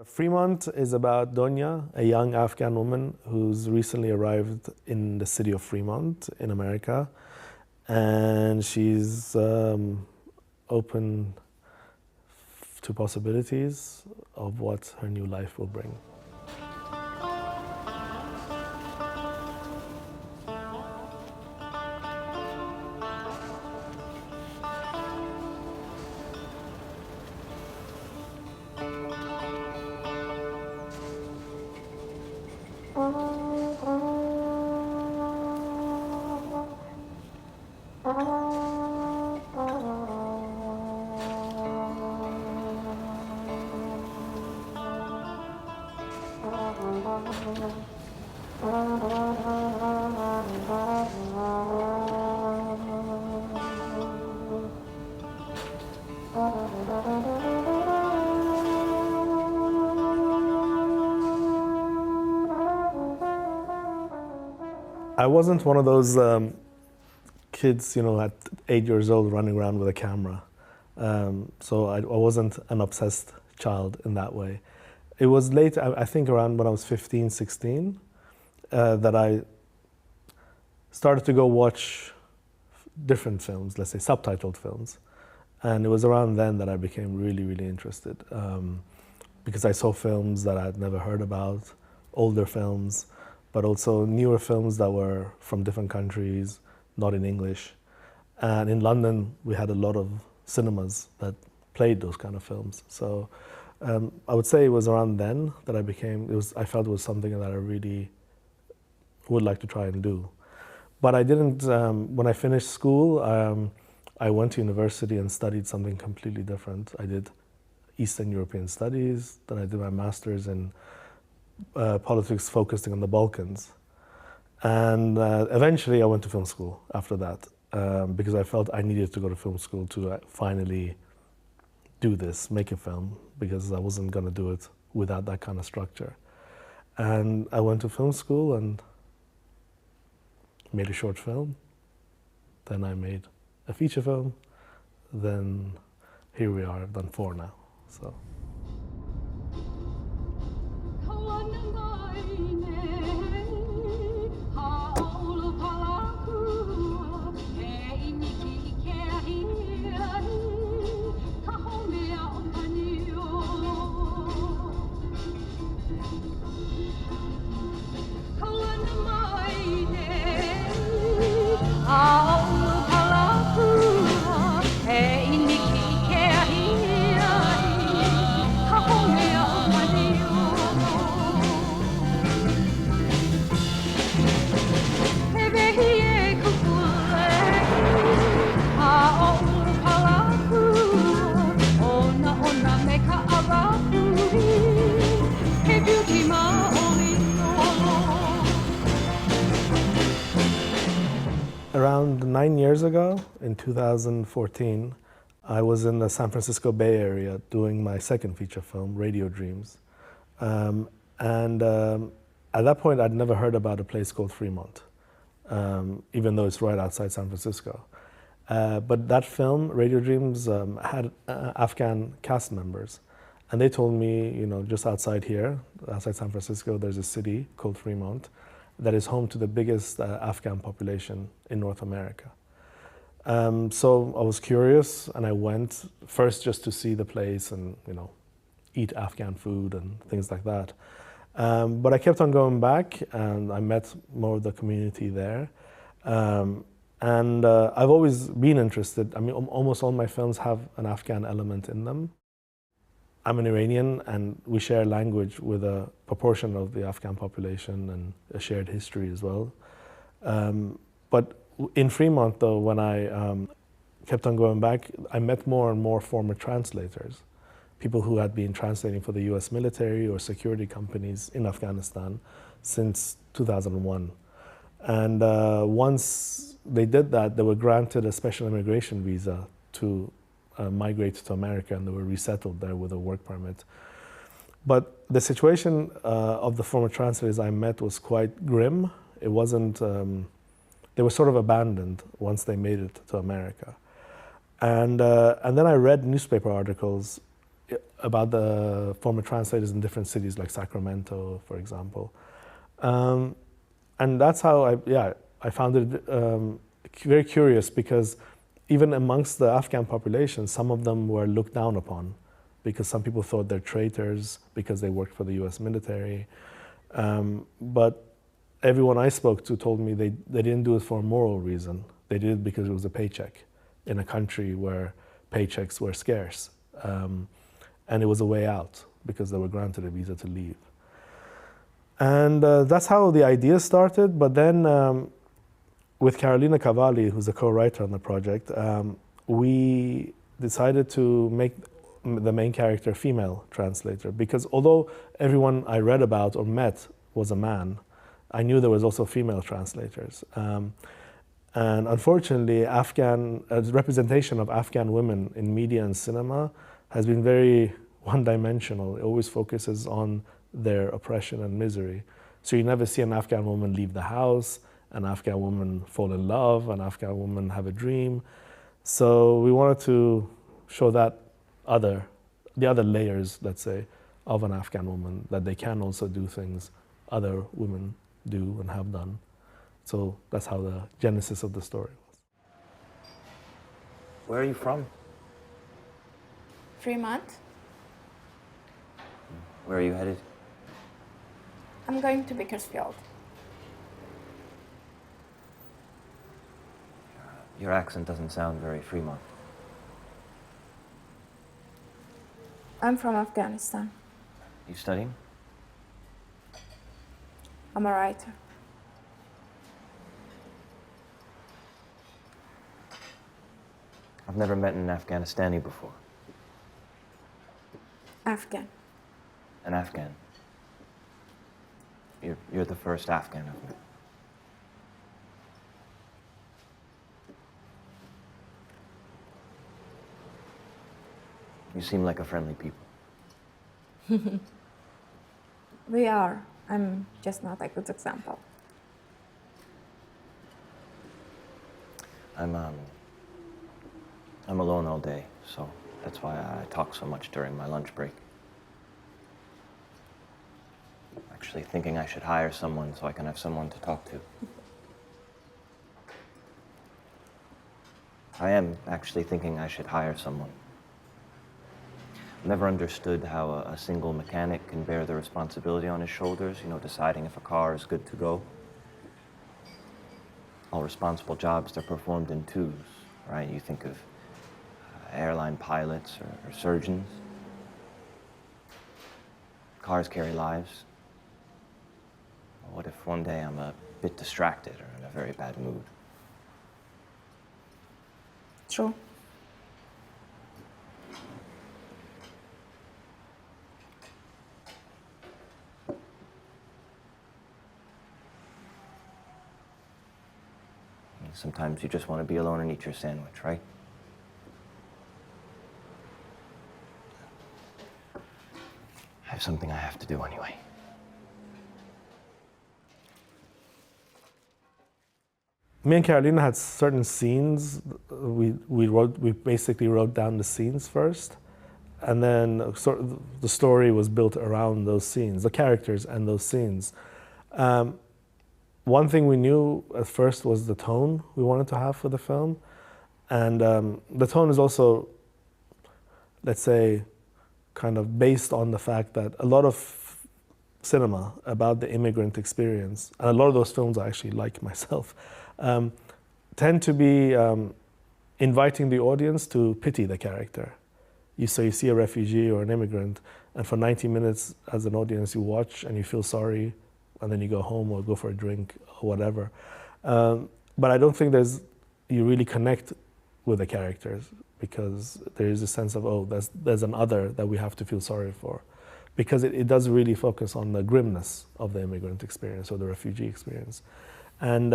Fremont is about Donya, a young Afghan woman who's recently arrived in the city of Fremont in America, and she's open to possibilities of what her new life will bring. I wasn't one of those kids, at 8 years old running around with a camera. So I wasn't an obsessed child in that way. It was late, I think around when I was 15, 16, that I started to go watch different films, let's say subtitled films. And it was around then that I became really, really interested because I saw films that I'd never heard about, older films, but also newer films that were from different countries, not in English. And in London, we had a lot of cinemas that played those kind of films. So I would say it was around then that I felt it was something that I really would like to try and do. But I didn't, when I finished school, I went to university and studied something completely different. I did Eastern European Studies, then I did my master's in politics focusing on the Balkans. And eventually I went to film school after that because I felt I needed to go to film school to finally do this, make a film, because I wasn't going to do it without that kind of structure. And I went to film school and made a short film. Then I made a feature film. Then here we are, I've done 4 now. So. Around 9 years ago, in 2014, I was in the San Francisco Bay Area doing my second feature film, Radio Dreams. At that point, I'd never heard about a place called Fremont, even though it's right outside San Francisco. But that film, Radio Dreams, had Afghan cast members. And they told me, just outside here, outside San Francisco, there's a city called Fremont that is home to the biggest Afghan population in North America. So I was curious, and I went first just to see the place and eat Afghan food and things like that. But I kept on going back, and I met more of the community there. I've always been interested. I mean, almost all my films have an Afghan element in them. I'm an Iranian, and we share language with a proportion of the Afghan population and a shared history as well. But in Fremont, though, when I kept on going back, I met more and more former translators, people who had been translating for the US military or security companies in Afghanistan since 2001. And once they did that, they were granted a special immigration visa to migrate to America, and they were resettled there with a work permit. But the situation of the former translators I met was quite grim. It wasn't, they were sort of abandoned once they made it to America. And then I read newspaper articles about the former translators in different cities like Sacramento, for example. And that's how I found it very curious, because even amongst the Afghan population, some of them were looked down upon, because some people thought they're traitors because they worked for the US military. But everyone I spoke to told me they didn't do it for a moral reason. They did it because it was a paycheck in a country where paychecks were scarce. And it was a way out because they were granted a visa to leave. And that's how the idea started. But then with Carolina Cavalli, who's a co-writer on the project, we decided to make the main character a female translator, because although everyone I read about or met was a man, I knew there was also female translators. And unfortunately, representation of Afghan women in media and cinema has been very one-dimensional. It always focuses on their oppression and misery. So you never see an Afghan woman leave the house, an Afghan woman fall in love, an Afghan woman have a dream. So we wanted to show that the other layers, let's say, of an Afghan woman, that they can also do things other women do and have done. So that's how the genesis of the story was. Where are you from? Fremont. Where are you headed? I'm going to Bakersfield. Your accent doesn't sound very Fremont. I'm from Afghanistan. You studying? I'm a writer. I've never met an Afghanistani before. Afghan. An Afghan. You're the first Afghan I've met. You seem like a friendly people. We are. I'm just not a good example. I'm alone all day, so that's why I talk so much during my lunch break. Actually thinking I should hire someone so I can have someone to talk to. I am actually thinking I should hire someone. I've never understood how a single mechanic can bear the responsibility on his shoulders, you know, deciding if a car is good to go. All responsible jobs, they're performed in twos, right? You think of airline pilots or surgeons. Cars carry lives. What if one day I'm a bit distracted or in a very bad mood? True. Sometimes you just want to be alone and eat your sandwich, right? I have something I have to do anyway. Me and Carolina had certain scenes. We basically wrote down the scenes first, and then the story was built around those scenes, the characters and those scenes. One thing we knew at first was the tone we wanted to have for the film. And the tone is also, let's say, kind of based on the fact that a lot of cinema about the immigrant experience, and a lot of those films I actually like myself, tend to be inviting the audience to pity the character. So you see a refugee or an immigrant, and for 90 minutes as an audience you watch and you feel sorry, and then you go home or go for a drink or whatever. But I don't think you really connect with the characters, because there is a sense of, oh, there's an other that we have to feel sorry for. Because it does really focus on the grimness of the immigrant experience or the refugee experience. And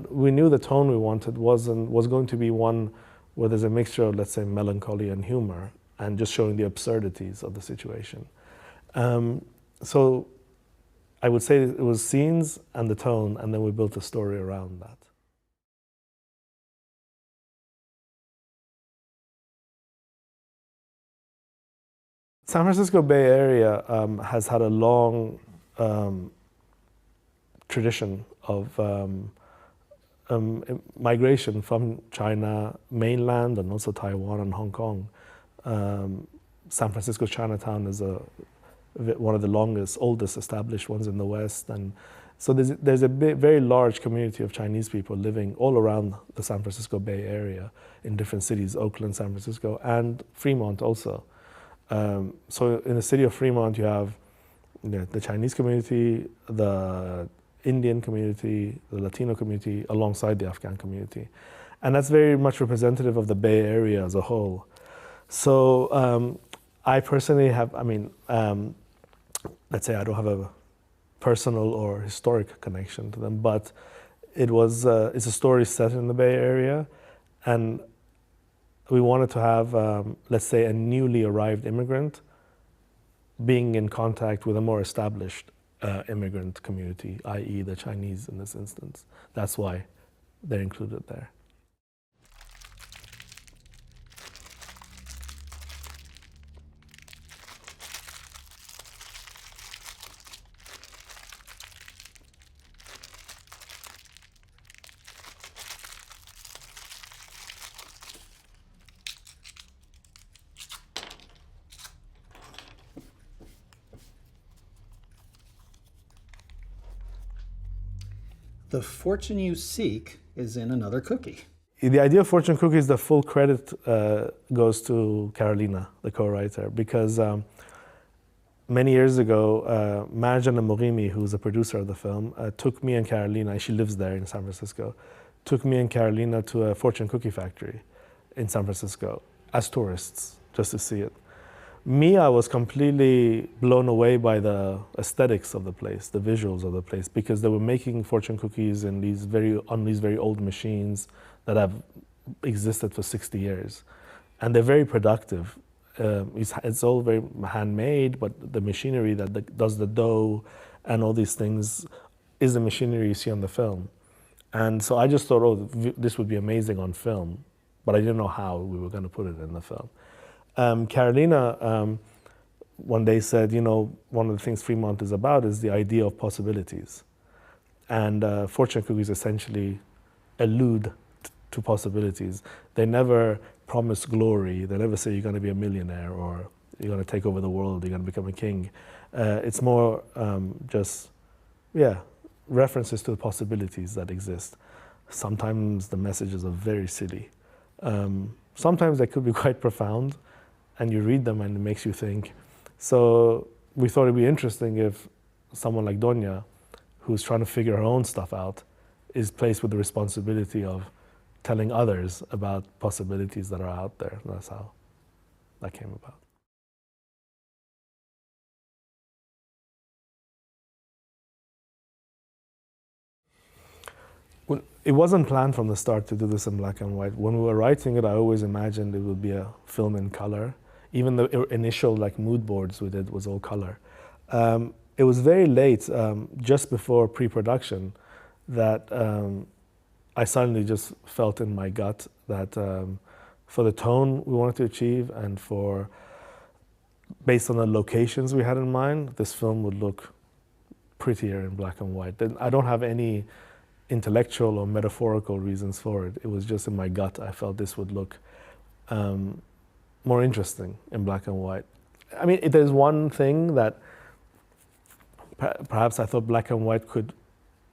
we knew the tone we wanted was going to be one where there's a mixture of, let's say, melancholy and humor, and just showing the absurdities of the situation. So I would say it was scenes and the tone, and then we built a story around that. San Francisco Bay Area has had a long tradition of migration from China mainland and also Taiwan and Hong Kong. San Francisco Chinatown is one of the longest, oldest established ones in the West, and so there's a very large community of Chinese people living all around the San Francisco Bay Area in different cities, Oakland, San Francisco, and Fremont also. So in the city of Fremont, you have the Chinese community, the Indian community, the Latino community, alongside the Afghan community. And that's very much representative of the Bay Area as a whole. So I personally have, let's say I don't have a personal or historic connection to them, but it's a story set in the Bay Area, and we wanted to have, let's say, a newly arrived immigrant being in contact with a more established immigrant community, i.e. the Chinese in this instance. That's why they're included there. The fortune you seek is in another cookie. The idea of fortune cookies, the full credit goes to Carolina, the co-writer, because many years ago, Marjana Morimi, who's a producer of the film, took me and Carolina, and she lives there in San Francisco, took me and Carolina to a fortune cookie factory in San Francisco as tourists, just to see it. Me, I was completely blown away by the aesthetics of the place, the visuals of the place, because they were making fortune cookies on these very old machines that have existed for 60 years. And they're very productive. It's all very handmade, but the machinery that does the dough and all these things is the machinery you see on the film. And so I just thought, oh, this would be amazing on film, but I didn't know how we were going to put it in the film. Carolina one day said, one of the things Fremont is about is the idea of possibilities. And fortune cookies essentially allude to possibilities. They never promise glory. They never say you're going to be a millionaire or you're going to take over the world, you're going to become a king. It's more references to the possibilities that exist. Sometimes the messages are very silly. Sometimes they could be quite profound, and you read them and it makes you think. So we thought it'd be interesting if someone like Donya, who's trying to figure her own stuff out, is placed with the responsibility of telling others about possibilities that are out there. That's how that came about. It wasn't planned from the start to do this in black and white. When we were writing it, I always imagined it would be a film in color. Even the initial mood boards we did was all color. It was very late, just before pre-production, that I suddenly just felt in my gut that for the tone we wanted to achieve and based on the locations we had in mind, this film would look prettier in black and white. I don't have any intellectual or metaphorical reasons for it. It was just in my gut. I felt this would look more interesting in black and white. There's one thing that perhaps I thought black and white could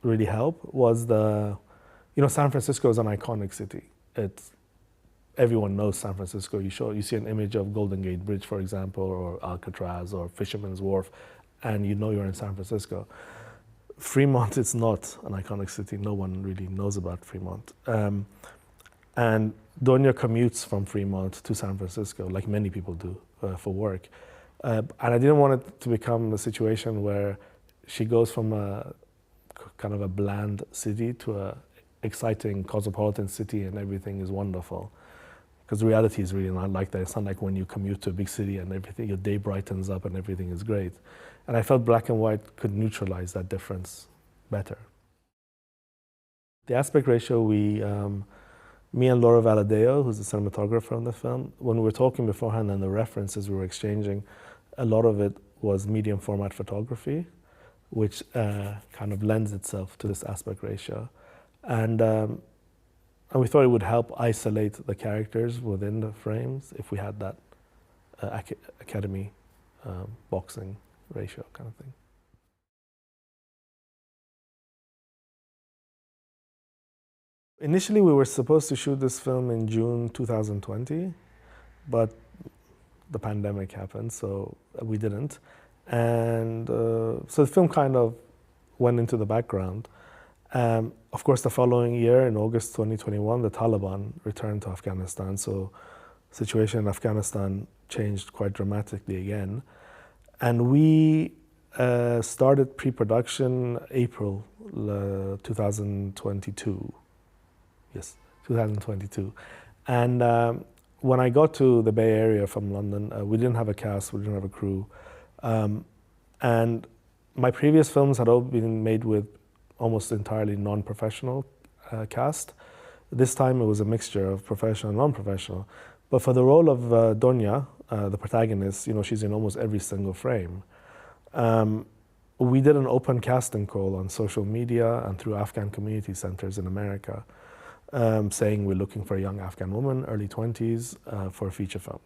really help was San Francisco is an iconic city. Everyone knows San Francisco. You see an image of Golden Gate Bridge, for example, or Alcatraz or Fisherman's Wharf, and you know you're in San Francisco. Fremont is not an iconic city. No one really knows about Fremont. And Donya commutes from Fremont to San Francisco, like many people do, for work. And I didn't want it to become a situation where she goes from a kind of a bland city to a exciting cosmopolitan city and everything is wonderful. Because reality is really not like that. It's not like when you commute to a big city and everything, your day brightens up and everything is great. And I felt black and white could neutralize that difference better. The aspect ratio, me and Laura Valadeo, who's the cinematographer on the film, when we were talking beforehand and the references we were exchanging, a lot of it was medium format photography, which kind of lends itself to this aspect ratio. And we thought it would help isolate the characters within the frames if we had that academy boxing ratio kind of thing. Initially, we were supposed to shoot this film in June 2020, but the pandemic happened, so we didn't. And so the film kind of went into the background. Of course, the following year, in August 2021, the Taliban returned to Afghanistan, so the situation in Afghanistan changed quite dramatically again. And we started pre-production April 2022. Yes, 2022. And when I got to the Bay Area from London, we didn't have a cast, we didn't have a crew. And my previous films had all been made with almost entirely non-professional cast. This time it was a mixture of professional and non-professional. But for the role of Donya, the protagonist, you know, she's in almost every single frame. We did an open casting call on social media and through Afghan community centers in America, saying we're looking for a young Afghan woman, early 20s, for a feature film.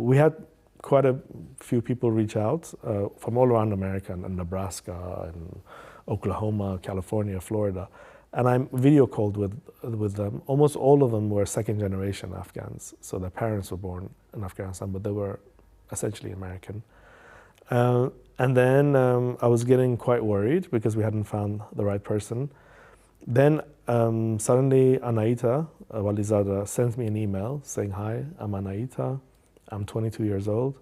We had quite a few people reach out from all around America, and Nebraska, and Oklahoma, California, Florida. And I video called with them. Almost all of them were second generation Afghans. So their parents were born in Afghanistan, but they were essentially American. And then I was getting quite worried because we hadn't found the right person. Then suddenly Anaita Wali Zada sent me an email saying, "Hi, I'm Anaita. I'm 22 years old.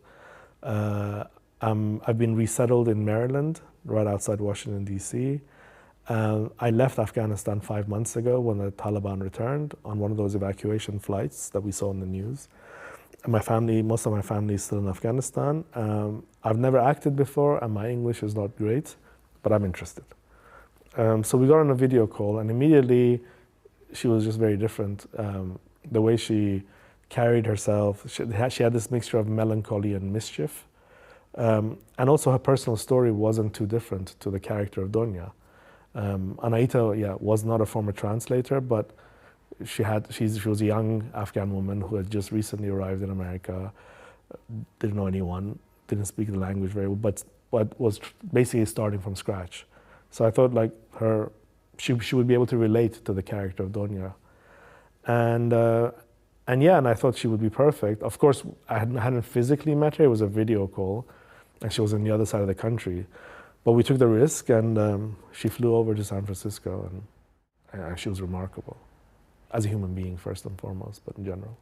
I've been resettled in Maryland, right outside Washington, D.C. I left Afghanistan 5 months ago when the Taliban returned on one of those evacuation flights that we saw in the news. And my family, most of my family is still in Afghanistan. I've never acted before and my English is not great, but I'm interested." So we got on a video call and immediately she was just very different. The way she carried herself, she had this mixture of melancholy and mischief. And also her personal story wasn't too different to the character of Donya. Anaita, was not a former translator, but she was a young Afghan woman who had just recently arrived in America, didn't know anyone, didn't speak the language very well, but was basically starting from scratch. So I thought like she would be able to relate to the character of Donya. And I thought she would be perfect. Of course, I hadn't physically met her, it was a video call, and she was on the other side of the country. But we took the risk, and she flew over to San Francisco, and she was remarkable. As a human being, first and foremost, but in general.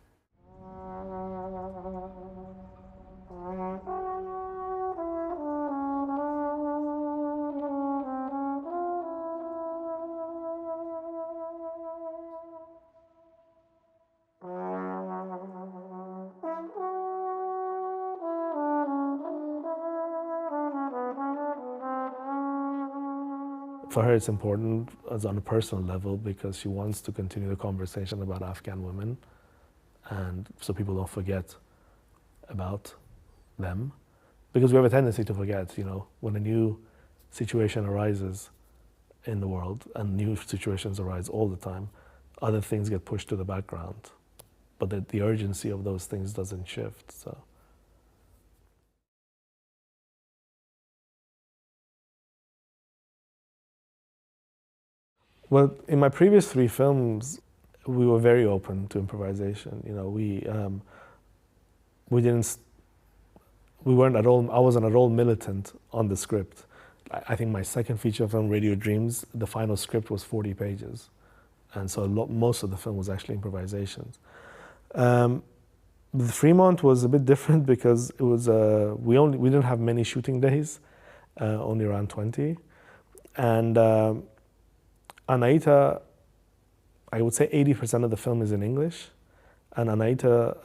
For her, it's important as on a personal level because she wants to continue the conversation about Afghan women, and so people don't forget about them. Because we have a tendency to forget, you know, when a new situation arises in the world, and new situations arise all the time, other things get pushed to the background, but the urgency of those things doesn't shift. So. Well, in my previous 3 films, we were very open to improvisation. You know, we weren't at all. I wasn't at all militant on the script. I think my second feature film, Radio Dreams, the final script was 40 pages, and so most of the film was actually improvisations. The Fremont was a bit different because it was we didn't have many shooting days, only around 20, and. Anaita, I would say 80% of the film is in English, and Anaita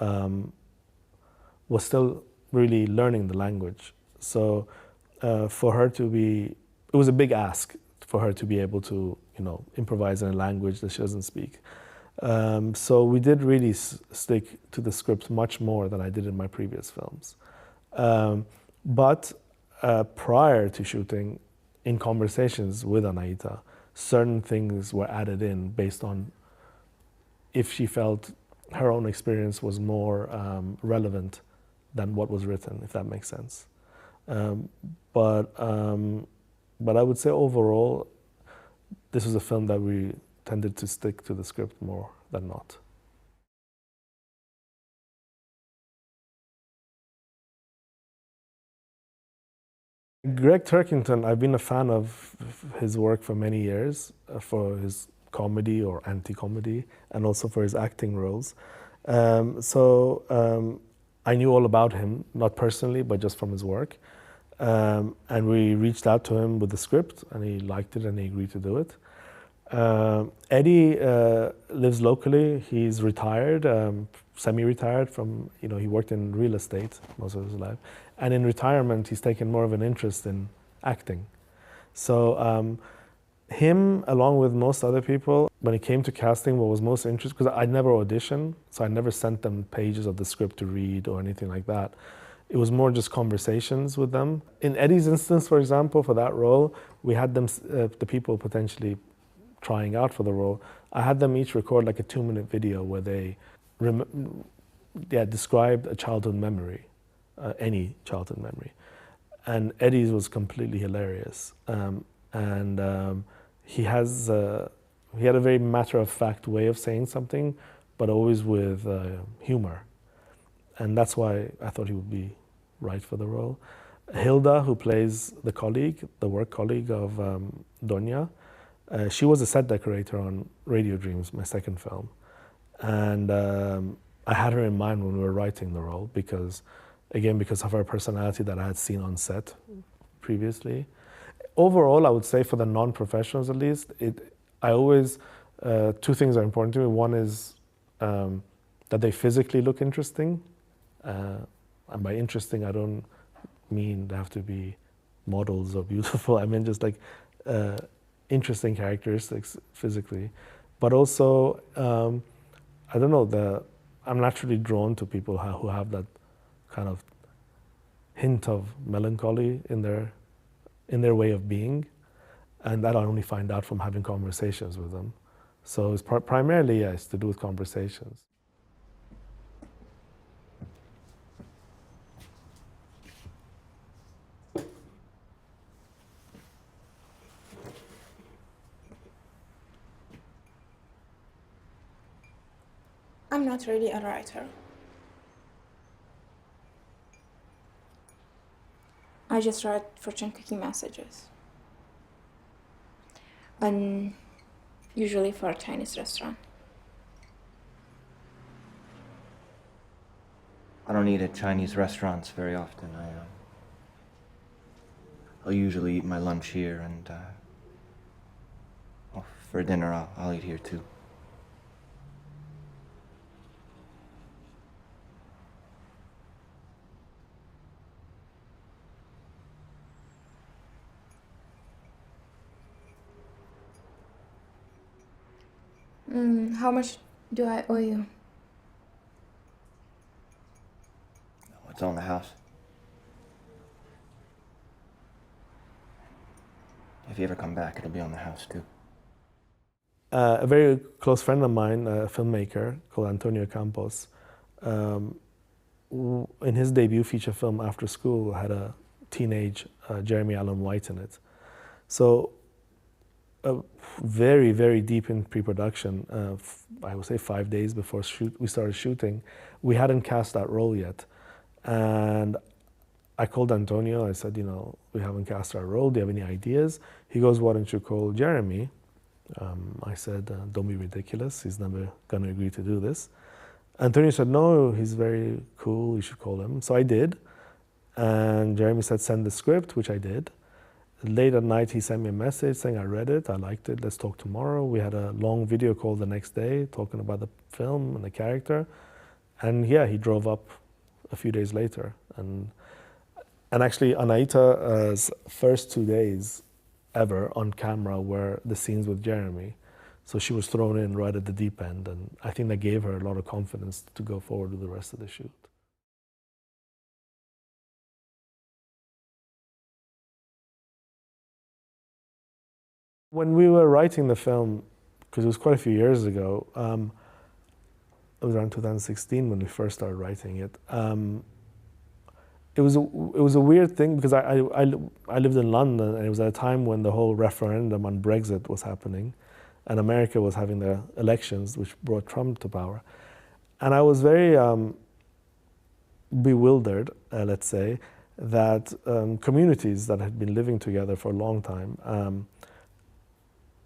was still really learning the language. So for her to be, it was a big ask for her to be able to, you know, improvise in a language that she doesn't speak. So we did really stick to the script much more than I did in my previous films. But prior to shooting, in conversations with Anaita, certain things were added in based on if she felt her own experience was more relevant than what was written, if that makes sense. But I would say overall, this was a film that we tended to stick to the script more than not. Greg Turkington, I've been a fan of his work for many years, for his comedy or anti-comedy, and also for his acting roles. I knew all about him, not personally, but just from his work. And we reached out to him with the script, and he liked it, and he agreed to do it. Eddie lives locally. He's retired, semi-retired from, he worked in real estate most of his life. And in retirement, he's taken more of an interest in acting. So him, along with most other people, when it came to casting, what was most interesting, because I'd never auditioned, so I never sent them pages of the script to read or anything like that. It was more just conversations with them. In Eddie's instance, for example, for that role, we had them, the people potentially trying out for the role, I had them each record like a 2-minute video where they described a childhood memory, any childhood memory. And Eddie's was completely hilarious. He had a very matter-of-fact way of saying something, but always with humor. And that's why I thought he would be right for the role. Hilda, who plays the work colleague of Donya, she was a set decorator on Radio Dreams, my second film. And I had her in mind when we were writing the role because of her personality that I had seen on set previously. Overall, I would say for the non-professionals at least, I always, 2 things are important to me. One is that they physically look interesting. And by interesting, I don't mean they have to be models or beautiful. I mean just like interesting characteristics physically. But also, I don't know, I'm naturally drawn to people who have that kind of hint of melancholy in their way of being. And that I only find out from having conversations with them. So it's primarily, yes, to do with conversations. I'm not really a writer. I just write fortune cookie messages. And usually for a Chinese restaurant. I don't eat at Chinese restaurants very often. I'll usually eat my lunch here, and for dinner I'll eat here too. How much do I owe you? It's on the house. If you ever come back, it'll be on the house too. A very close friend of mine, a filmmaker called Antonio Campos, in his debut feature film, After School, had a teenage Jeremy Allen White in it. So very, very deep in pre-production, I would say 5 days before we started shooting, we hadn't cast that role yet. And I called Antonio, I said, we haven't cast our role, do you have any ideas? He goes, why don't you call Jeremy? I said, don't be ridiculous, he's never gonna agree to do this. Antonio said, no, he's very cool, you should call him. So I did, and Jeremy said, send the script, which I did. Late at night, he sent me a message saying, I read it, I liked it, let's talk tomorrow. We had a long video call the next day, talking about the film and the character. And yeah, he drove up a few days later. And actually, Anaita's first 2 days ever on camera were the scenes with Jeremy. So she was thrown in right at the deep end, and I think that gave her a lot of confidence to go forward with the rest of the shoot. When we were writing the film, because it was quite a few years ago, it was around 2016 when we first started writing it. It was a weird thing because I lived in London, and it was at a time when the whole referendum on Brexit was happening, and America was having the elections, which brought Trump to power. And I was very bewildered, let's say, that communities that had been living together for a long time,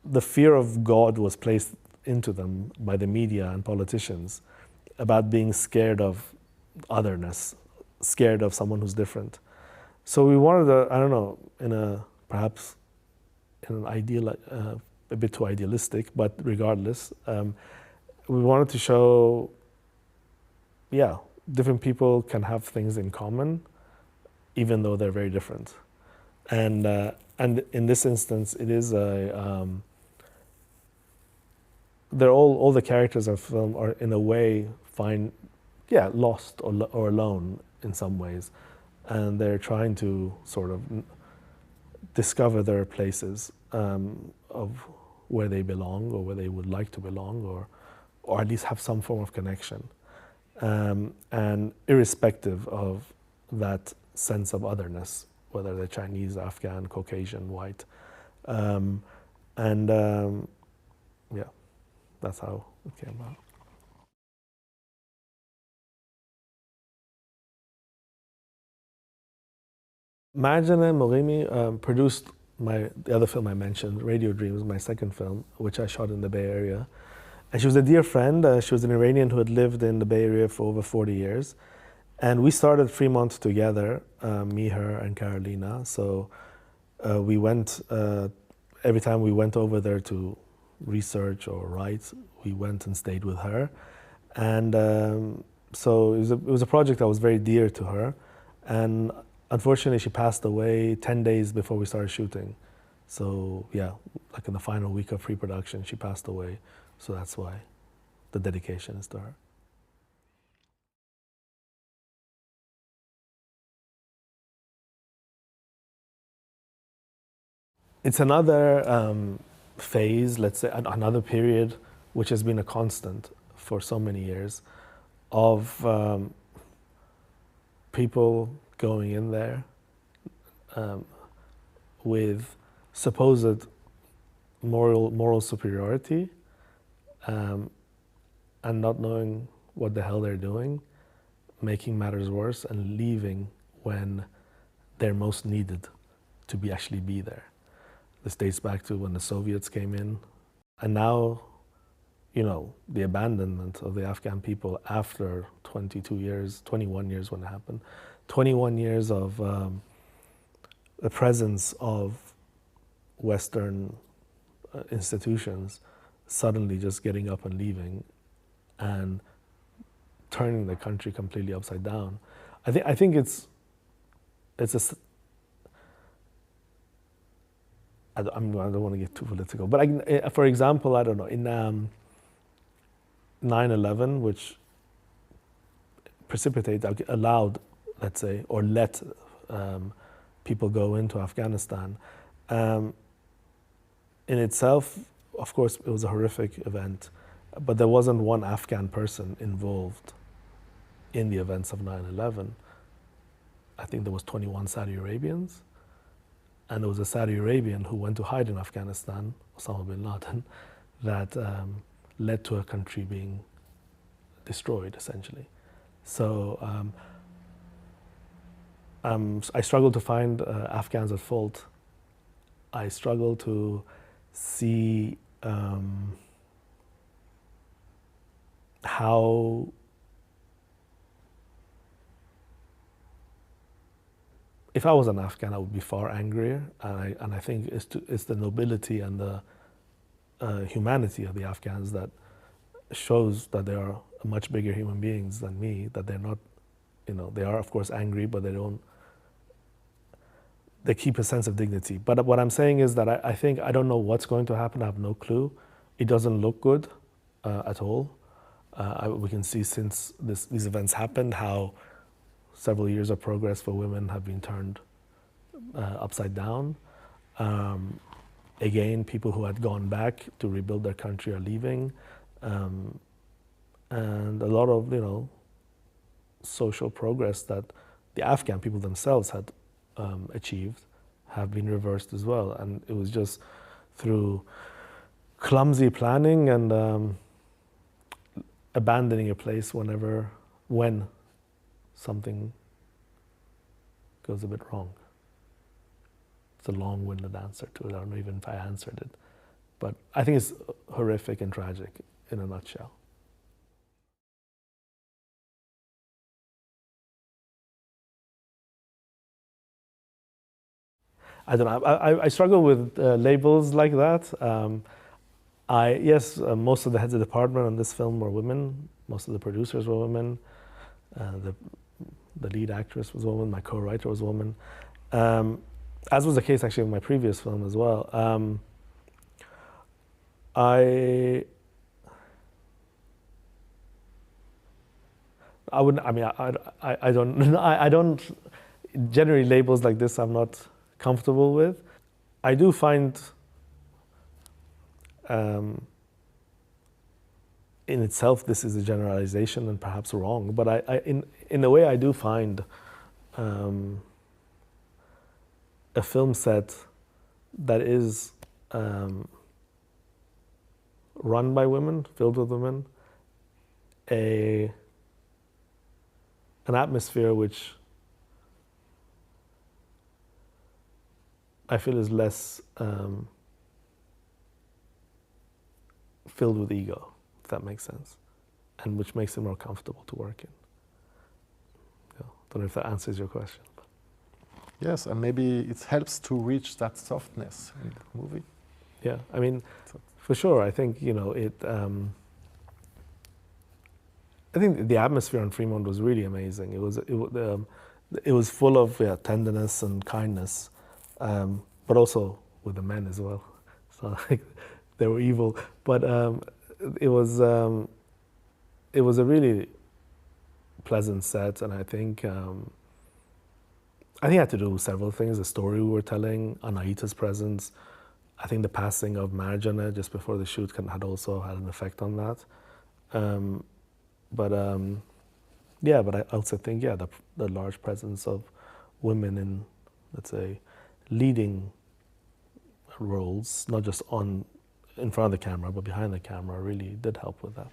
the fear of God was placed into them by the media and politicians about being scared of otherness, scared of someone who's different. So we wanted to, I don't know, perhaps in an ideal, a bit too idealistic, but regardless, we wanted to show, yeah, different people can have things in common, even though they're very different. And in this instance, it is they're all the characters of film are in a way lost or alone in some ways, and they're trying to sort of discover their places of where they belong or where they would like to belong, or at least have some form of connection, and irrespective of that sense of otherness, whether they're Chinese, Afghan, Caucasian, white, yeah, that's how it came about. Marjane Morimi produced the other film I mentioned, Radio Dreams, my second film, which I shot in the Bay Area. And she was a dear friend. She was an Iranian who had lived in the Bay Area for over 40 years. And we started Fremont together, me, her, and Carolina. So we went, every time we went over there to research or write, we went and stayed with her. And so it was a project that was very dear to her. And unfortunately, she passed away 10 days before we started shooting. So yeah, like in the final week of pre-production, she passed away. So that's why the dedication is to her. It's another phase, let's say, another period, which has been a constant for so many years, of people going in there with supposed moral superiority, and not knowing what the hell they're doing, making matters worse, and leaving when they're most needed to actually be there. This dates back to when the Soviets came in, and now, you know, the abandonment of the Afghan people after 22 years, 21 years when it happened, 21 years of the presence of Western institutions suddenly just getting up and leaving and turning the country completely upside down. I think it's a, I don't want to get too political, but for example, I don't know, in 9/11, which allowed, let's say, or let people go into Afghanistan, in itself, of course, it was a horrific event, but there wasn't one Afghan person involved in the events of 9/11. I think there was 21 Saudi Arabians, and there was a Saudi Arabian who went to hide in Afghanistan, Osama bin Laden, that led to a country being destroyed, essentially. So I struggle to find Afghans at fault. I struggle to see how if I was an Afghan, I would be far angrier, and I think it's the nobility and the humanity of the Afghans that shows that they are much bigger human beings than me, that they're not, you know, they are of course angry, but they keep a sense of dignity. But what I'm saying is that I think, I don't know what's going to happen, I have no clue. It doesn't look good at all. We can see since these events happened how several years of progress for women have been turned upside down. again, people who had gone back to rebuild their country are leaving. And a lot of, social progress that the Afghan people themselves had achieved have been reversed as well. And it was just through clumsy planning and abandoning a place when something goes a bit wrong. It's a long-winded answer to it. I don't know even if I answered it. But I think it's horrific and tragic in a nutshell. I don't know. I struggle with labels like that. Most of the heads of department on this film were women. Most of the producers were women. The lead actress was a woman. My co-writer was a woman. As was the case actually with my previous film as well. I don't generally labels like this I'm not comfortable with. I do find in itself this is a generalization and perhaps wrong, but in a way I do find a film set that is run by women, filled with women, an atmosphere which I feel is less filled with ego, if that makes sense, and which makes it more comfortable to work in. Don't know if that answers your question. Yes, and maybe it helps to reach that softness in the movie. Yeah, I mean, for sure. I think I think the atmosphere on Fremont was really amazing. It was full of tenderness and kindness, but also with the men as well. So like, they were evil, but it was a really pleasant set, and I think I had to do several things. The story we were telling, Anaita's presence. I think the passing of Marjana just before the shoot had also had an effect on that. But I also think the large presence of women in, let's say, leading roles, not just in front of the camera, but behind the camera, really did help with that.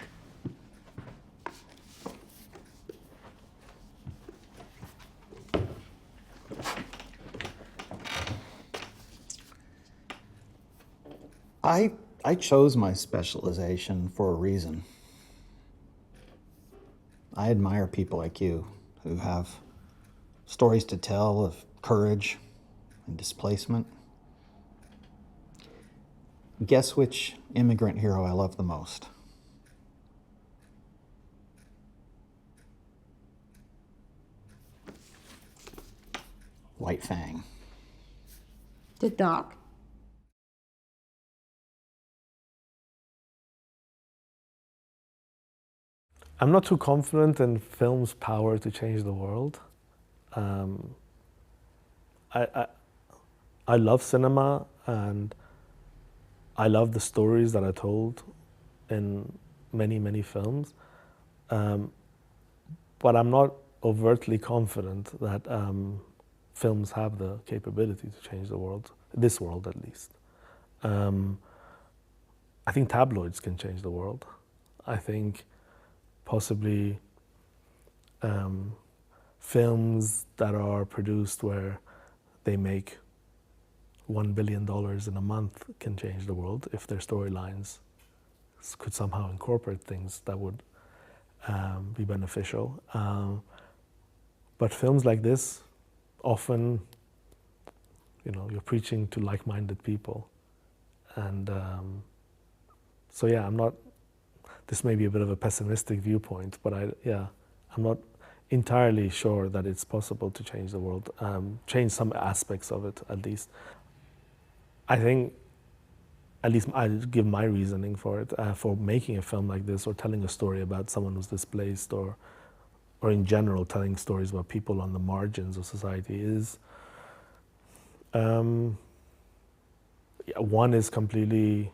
I chose my specialization for a reason. I admire people like you who have stories to tell of courage and displacement. Guess which immigrant hero I love the most? White Fang. The dog. I'm not too confident in film's power to change the world. I love cinema, and I love the stories that are told in many, many films. But I'm not overtly confident that films have the capability to change the world, this world at least. I think tabloids can change the world. I think possibly films that are produced where they make $1 billion in a month can change the world if their storylines could somehow incorporate things that would be beneficial. But films like this, often, you're preaching to like-minded people. And so yeah, this may be a bit of a pessimistic viewpoint, but I'm not entirely sure that it's possible to change the world, change some aspects of it at least. I think, at least I give my reasoning for it, for making a film like this or telling a story about someone who's displaced or in general telling stories about people on the margins of society One is completely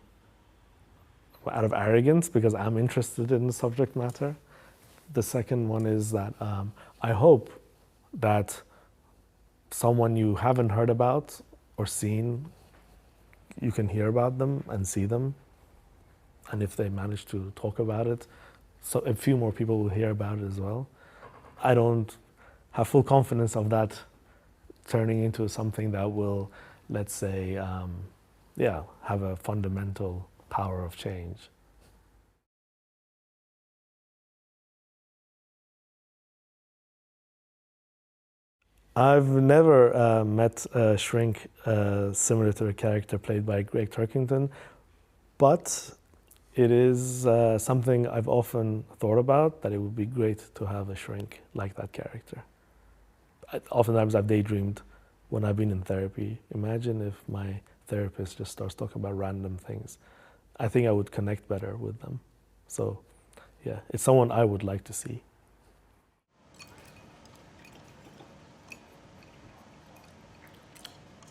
out of arrogance because I'm interested in the subject matter. The second one is that I hope that someone you haven't heard about or seen, you can hear about them and see them. And if they manage to talk about it, so a few more people will hear about it as well. I don't have full confidence of that turning into something that will, let's say, have a fundamental power of change. I've never met a shrink similar to the character played by Greg Turkington, but it is something I've often thought about, that it would be great to have a shrink like that character. Oftentimes I've daydreamed when I've been in therapy. Imagine if my therapist just starts talking about random things. I think I would connect better with them. So yeah, it's someone I would like to see.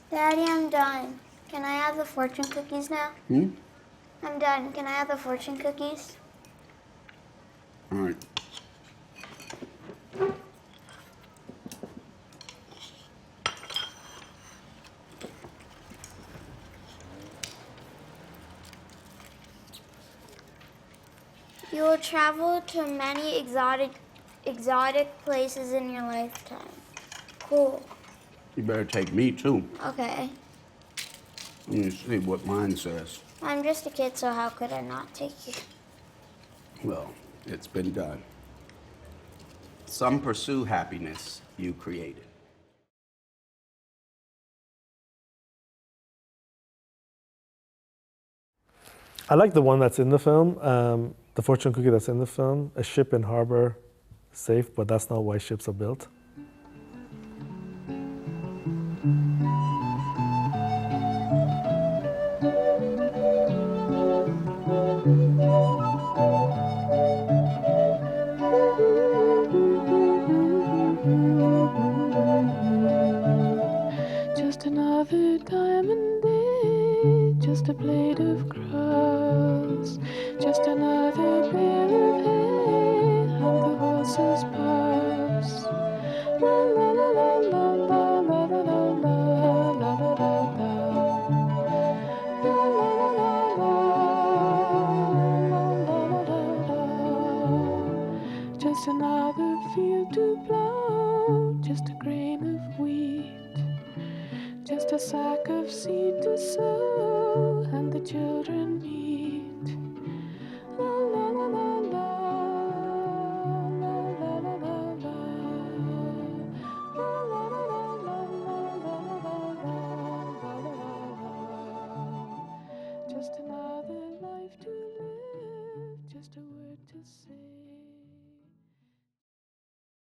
Daddy, I'm done. Can I have the fortune cookies now? I'm done. Can I have the fortune cookies? All right. You will travel to many exotic places in your lifetime. Cool. You better take me too. Okay. Let me see what mine says. I'm just a kid, so how could I not take you? Well, it's been done. Some pursue happiness you created. I like the one that's in the film, the fortune cookie that's in the film. A ship in harbor, safe, but that's not why ships are built. Just another diamond day, just a blade of grass, just another bale of hay, and the horses pass. La la la la la la la la la la la la la la. Just another field to plow, just a grain of wheat, just a sack of seed to sow, and the children eat. La la la la la, la la la la la, la la la la la, la la la la la, la la la la. Just another